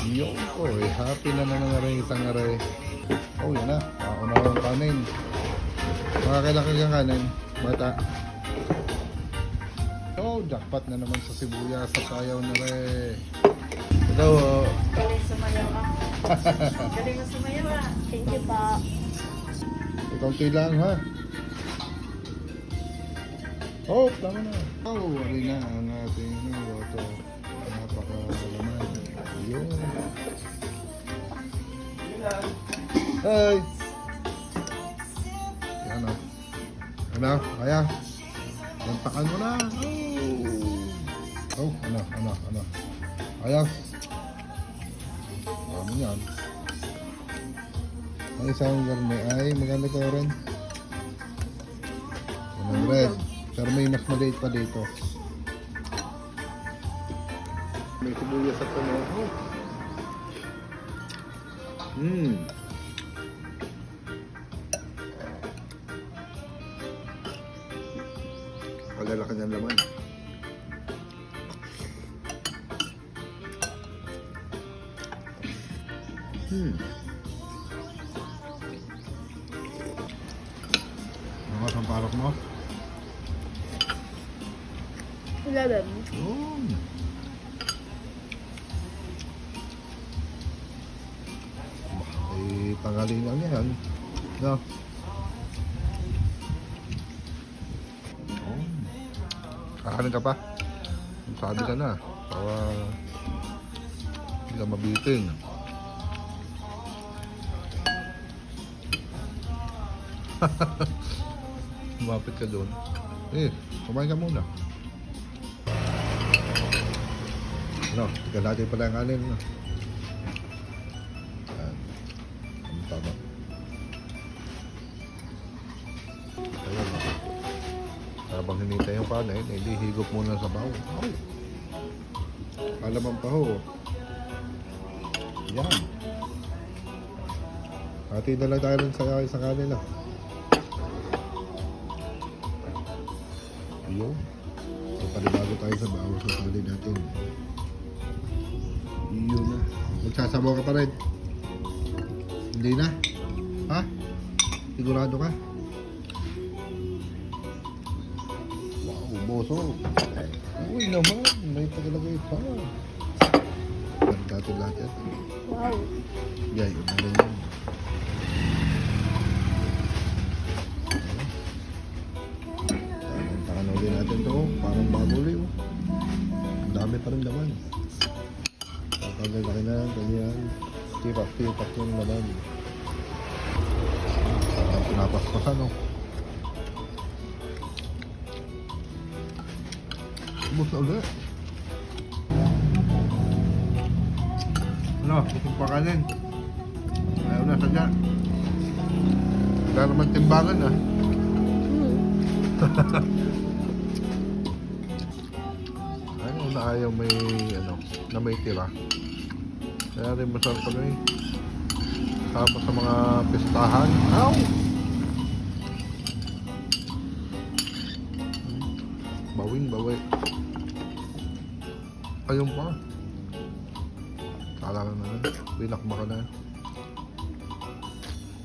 Yun po eh. Happy na naman rin isang aray. Oh, yan na. Ako na ang kanin. Makakailangan kang kanin. Bata. Oh, jackpot na naman sa sibuyas sa sayaw na rin. Ito. Galing sumayaw ako. Galing mo sumayaw ah. Thank you po. Ikaunti lang ha. Oh, tama na. Oh, wali na ang ating loto. Napakalaman. Ayun. Hey! Yan o. Ano? Kaya? Lantakan mo na. Oh! Oh, ano? Kaya? Marami yan. Ang isang garme ay maganda ka rin. 100. Pero may mas maliit pa dito. May sibuyas at ano. Pagalaki ng laman. Ano ang parok mo? 11. Ay, tanggalin lang yan. No? Kakanin ka pa? Sabi ka na. Para hindi ka mabitin. Lumapit ka doon. Kumain ka muna. Ano, tignan natin pala yung kanin. Yan. Tama. Ayun. Habang hinintay yung kanin, hindi higop muna sa baho. Alam ang paho. Yan. Hati na lang tayo rin sa kanila. Ayun. So, panibago tayo sa baho sa sali natin. Yun na. Magsasabaw ka pa rin. Hindi na? Ha? Sigurado ka? Wow, boso. Uy naman. May tagalagay pa. Natin lahat yan. Wow. Yay, umarin yan. Takan ulit natin to. Parang bago ulit. Ang dami pa rin naman. Tagal-laki na lang. Ganyan. Tipak yung naman. Parang pinapaspasan, no? Ubus na ulit. Ano? Itong pakanin. Ayaw na sadya. Wala naman timbangan, ah. Ano na ayaw may, na may tira. Kaya rin masarap pa rin. Tapos sa mga pistahan. Ow! Bawi. Ayun pa. Kala na lang. Pinakma ka na.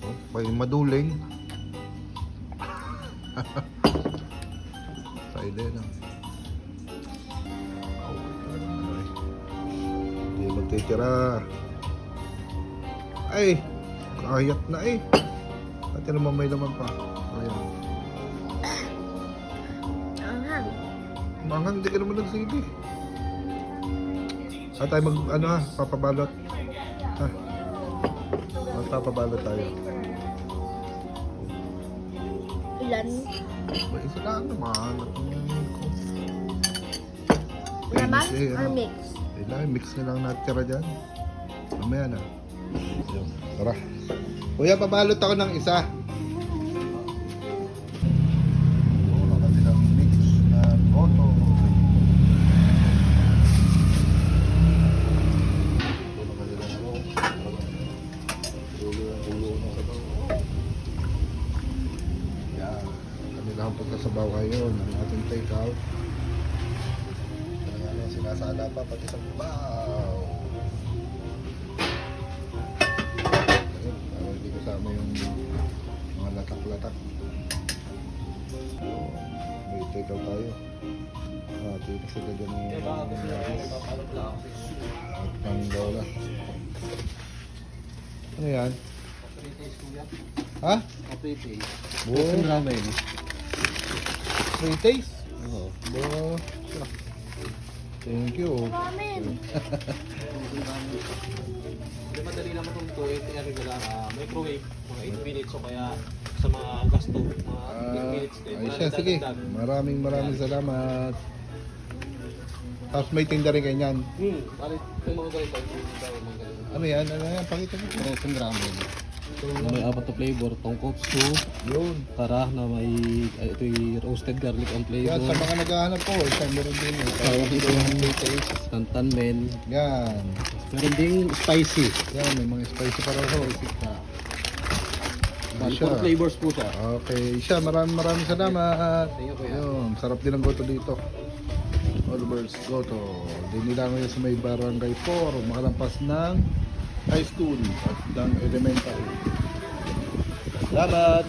Oh, may maduling. Sa ide na. Hindi magtitira. Ay! Kahit na eh. Pati naman may laman pa. Ayan. Anghang. Manghang, hindi ka naman nagsili. Tayo papabalot. Ha? Magpapabalot tayo. Ilan? Ba, isa lang naman. Laman or mix? Mix na lang natira dyan. Mamaya na. Yun. Tara. Kuya, pabalot ako ng isa. Wala kasi ng mix na boto. Pagkasabaw ngayon ang ating take out. Sinasala pa pati sa babaw. Dito sila ganun. Panggola. Ano yan? Ha? Buong ramen. Free taste? Oo. Bo. Thank you. Ramen. Madali naman itong 280 regular microwave, mga 8 minutes o kaya sa mga gas stove, mga 8 minutes din. Ay siya, sige. Maraming salamat. Tapos may tinda rin kayo niyan. Balik, yung mga ganito, yung mga ganito. Ano yan? Ano yan? Pakita mo. Frozen ramen. Na may apat na flavor, tonkotsu, Yun. tara na may ito yung roasted garlic ang Yan, flavor. sa mga naghahanap po, isang meron din. Tawag ito yung free taste. tantan men. Yan. Meron ding spicy. Yan, may mga spicy para ho. Bali, Siya. 4 flavors po siya. Okay, siya, maraming salamat. Thank you, kuya. Yun, sarap din ang goto dito. Oliver's Goto. Din nila ngayon sa may barangay 4, makalampas ng high school at ng elementary. Salamat!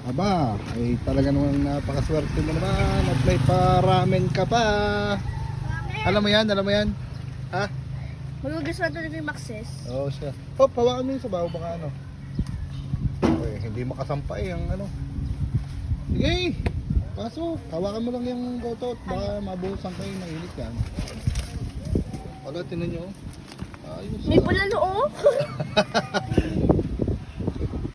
Aba, ay talaga namang napakaswerte mo naman at may paramen ka pa. Alam mo yan? Ha? Malugas na ito yung Maxes. Oo siya. Hop, hawakan mo yung sabaw baka ano. Okay, hindi makasampay ang ano. Sige! Paso, hawakan mo lang yung goto at baka mabuhusan kayo, mainit yan. Wala, tinan nyo. Ayos. May bulalo oh.